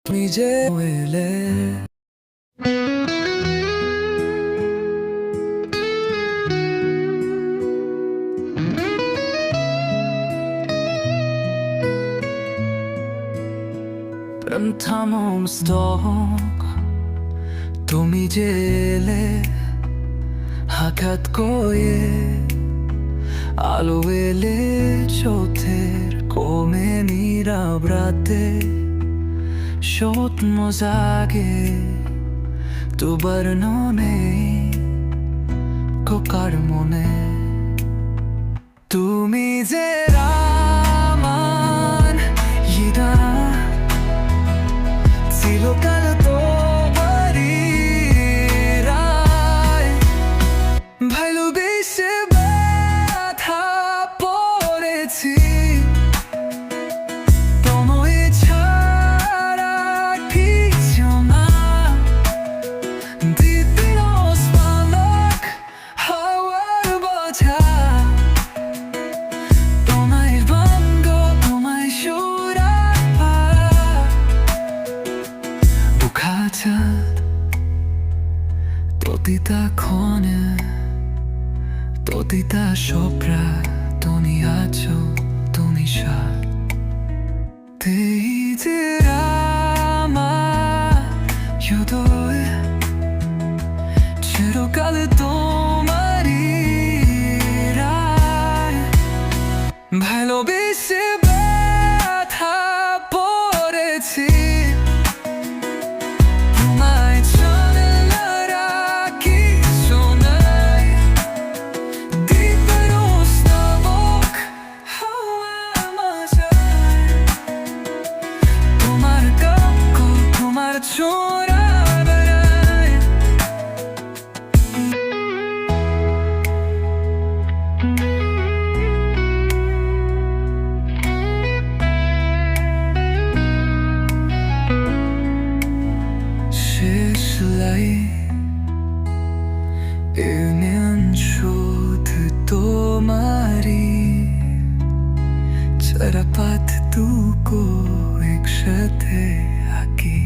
তুমি যে এলে প্রেম থামম স্তক তুমি যে এলে হাকাত কয়ে আলো এলে চোখের কমে নীরব রাতে স্বপ্ন জাগে দুবার ননে কোকার মনে তুমি যে রামান ইদা চিরকাল তোমারই রায় ভালোবেসে ব্যথা পড়েছি তোমায় ছাড়া কিছু না দিদির ওসমানক হাওয়ার বোঝা তোমায় ভাঙ্গ তোমায় সুরাপা বুখাচাঁদ তদিতা ক্ষণে তদিতা সপ্রা তুমি আছো তুমি সার আমার হৃদয় চিরকাল তোমারই রায় ভালোবেসে ব্যথা পড়েছি তোমায় ছাড়া কিছু নাই দ্বীপের ওস্তাবক হাওয়ার মাঝায় তোমার কাক্য তোমার ছোড়া বেড়ায় শেষ লাই ইউনিয়ন শুধু তোমারই চারাপাত দুটো একসাথে আঁকি